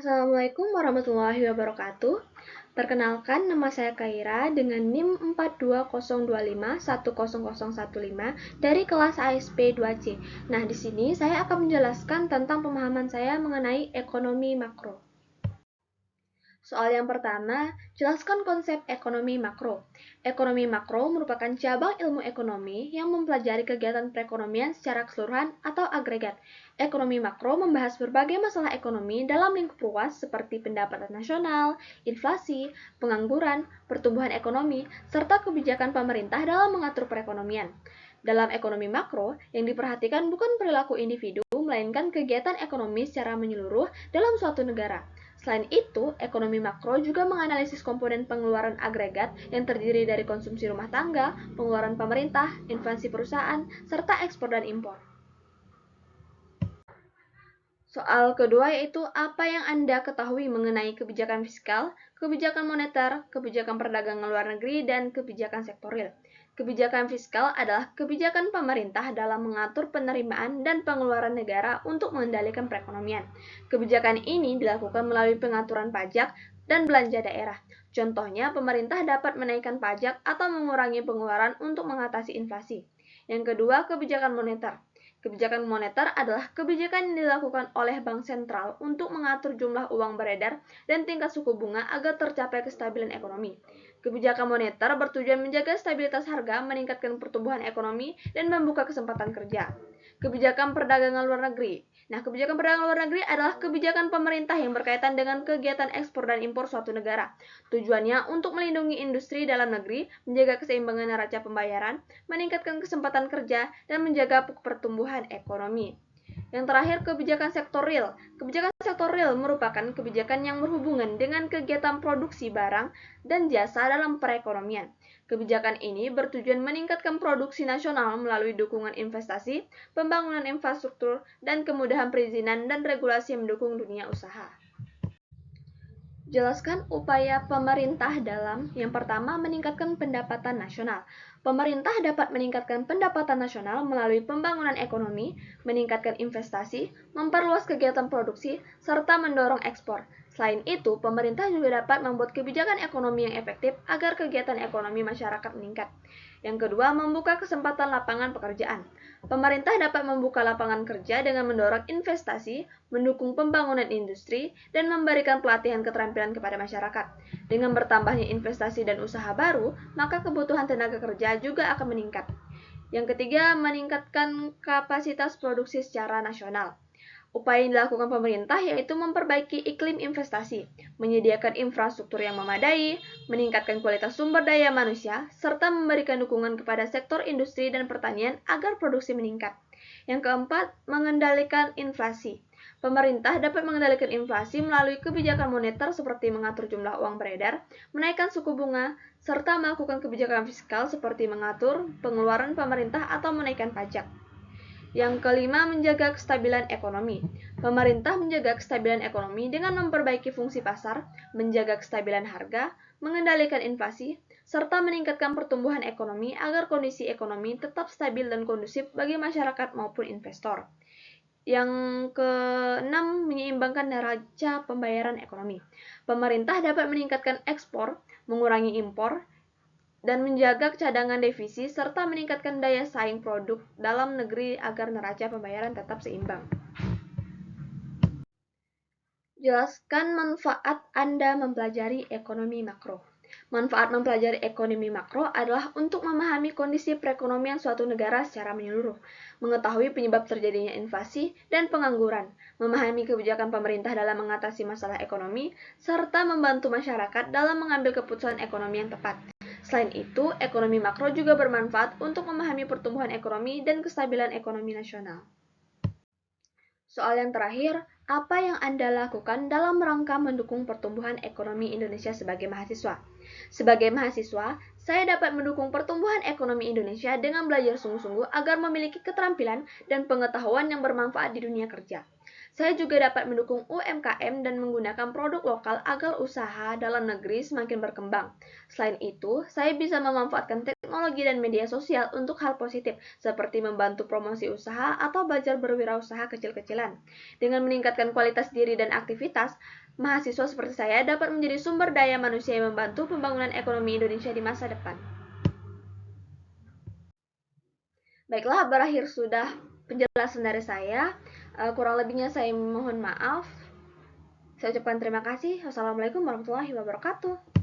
Assalamualaikum warahmatullahi wabarakatuh. Perkenalkan, nama saya Kaira dengan NIM 4202510015 dari kelas ASP 2C. Nah, di sini saya akan menjelaskan tentang pemahaman saya mengenai ekonomi makro. Soal yang pertama, jelaskan konsep ekonomi makro. Ekonomi makro merupakan cabang ilmu ekonomi yang mempelajari kegiatan perekonomian secara keseluruhan atau agregat. Ekonomi makro membahas berbagai masalah ekonomi dalam lingkup luas seperti pendapatan nasional, inflasi, pengangguran, pertumbuhan ekonomi, serta kebijakan pemerintah dalam mengatur perekonomian. Dalam ekonomi makro, yang diperhatikan bukan perilaku individu, melainkan kegiatan ekonomi secara menyeluruh dalam suatu negara. Selain itu, ekonomi makro juga menganalisis komponen pengeluaran agregat yang terdiri dari konsumsi rumah tangga, pengeluaran pemerintah, inflasi perusahaan, serta ekspor dan impor. Soal kedua yaitu apa yang Anda ketahui mengenai kebijakan fiskal, kebijakan moneter, kebijakan perdagangan luar negeri, dan kebijakan sektorial. Kebijakan fiskal adalah kebijakan pemerintah dalam mengatur penerimaan dan pengeluaran negara untuk mengendalikan perekonomian. Kebijakan ini dilakukan melalui pengaturan pajak dan belanja daerah. Contohnya, pemerintah dapat menaikkan pajak atau mengurangi pengeluaran untuk mengatasi inflasi. Yang kedua, kebijakan moneter. Kebijakan moneter adalah kebijakan yang dilakukan oleh bank sentral untuk mengatur jumlah uang beredar dan tingkat suku bunga agar tercapai kestabilan ekonomi. Kebijakan moneter bertujuan menjaga stabilitas harga, meningkatkan pertumbuhan ekonomi, dan membuka kesempatan kerja. Kebijakan perdagangan luar negeri. Nah, kebijakan perdagangan luar negeri adalah kebijakan pemerintah yang berkaitan dengan kegiatan ekspor dan impor suatu negara. Tujuannya untuk melindungi industri dalam negeri, menjaga keseimbangan neraca pembayaran, meningkatkan kesempatan kerja, dan menjaga pertumbuhan ekonomi. Yang terakhir, kebijakan sektorial. Kebijakan sektorial merupakan kebijakan yang berhubungan dengan kegiatan produksi barang dan jasa dalam perekonomian. Kebijakan ini bertujuan meningkatkan produksi nasional melalui dukungan investasi, pembangunan infrastruktur, dan kemudahan perizinan dan regulasi yang mendukung dunia usaha. Jelaskan upaya pemerintah dalam yang pertama meningkatkan pendapatan nasional. Pemerintah dapat meningkatkan pendapatan nasional melalui pembangunan ekonomi, meningkatkan investasi, memperluas kegiatan produksi, serta mendorong ekspor. Selain itu, pemerintah juga dapat membuat kebijakan ekonomi yang efektif agar kegiatan ekonomi masyarakat meningkat. Yang kedua, membuka kesempatan lapangan pekerjaan. Pemerintah dapat membuka lapangan kerja dengan mendorong investasi, mendukung pembangunan industri, dan memberikan pelatihan keterampilan kepada masyarakat. Dengan bertambahnya investasi dan usaha baru, maka kebutuhan tenaga kerja juga akan meningkat. Yang ketiga, meningkatkan kapasitas produksi secara nasional. Upaya yang dilakukan pemerintah yaitu memperbaiki iklim investasi, menyediakan infrastruktur yang memadai, meningkatkan kualitas sumber daya manusia, serta memberikan dukungan kepada sektor industri dan pertanian agar produksi meningkat. Yang keempat, mengendalikan inflasi. Pemerintah dapat mengendalikan inflasi melalui kebijakan moneter seperti mengatur jumlah uang beredar, menaikkan suku bunga, serta melakukan kebijakan fiskal seperti mengatur pengeluaran pemerintah atau menaikkan pajak. Yang kelima, menjaga kestabilan ekonomi. Pemerintah menjaga kestabilan ekonomi dengan memperbaiki fungsi pasar, menjaga kestabilan harga, mengendalikan inflasi, serta meningkatkan pertumbuhan ekonomi agar kondisi ekonomi tetap stabil dan kondusif bagi masyarakat maupun investor. Yang keenam, menyeimbangkan neraca pembayaran ekonomi. Pemerintah dapat meningkatkan ekspor, mengurangi impor, dan menjaga cadangan devisa serta meningkatkan daya saing produk dalam negeri agar neraca pembayaran tetap seimbang. Jelaskan manfaat Anda mempelajari ekonomi makro. Manfaat mempelajari ekonomi makro adalah untuk memahami kondisi perekonomian suatu negara secara menyeluruh, mengetahui penyebab terjadinya inflasi dan pengangguran, memahami kebijakan pemerintah dalam mengatasi masalah ekonomi, serta membantu masyarakat dalam mengambil keputusan ekonomi yang tepat. Selain itu, ekonomi makro juga bermanfaat untuk memahami pertumbuhan ekonomi dan kestabilan ekonomi nasional. Soal yang terakhir, apa yang Anda lakukan dalam rangka mendukung pertumbuhan ekonomi Indonesia sebagai mahasiswa? Sebagai mahasiswa, saya dapat mendukung pertumbuhan ekonomi Indonesia dengan belajar sungguh-sungguh agar memiliki keterampilan dan pengetahuan yang bermanfaat di dunia kerja. Saya juga dapat mendukung UMKM dan menggunakan produk lokal agar usaha dalam negeri semakin berkembang. Selain itu, saya bisa memanfaatkan teknologi dan media sosial untuk hal positif, seperti membantu promosi usaha atau belajar berwirausaha kecil-kecilan. Dengan meningkatkan kualitas diri dan aktivitas, mahasiswa seperti saya dapat menjadi sumber daya manusia yang membantu pembangunan ekonomi Indonesia di masa depan. Baiklah, berakhir sudah penjelasan dari saya. Kurang lebihnya saya mohon maaf. Saya ucapkan terima kasih. Wassalamualaikum warahmatullahi wabarakatuh.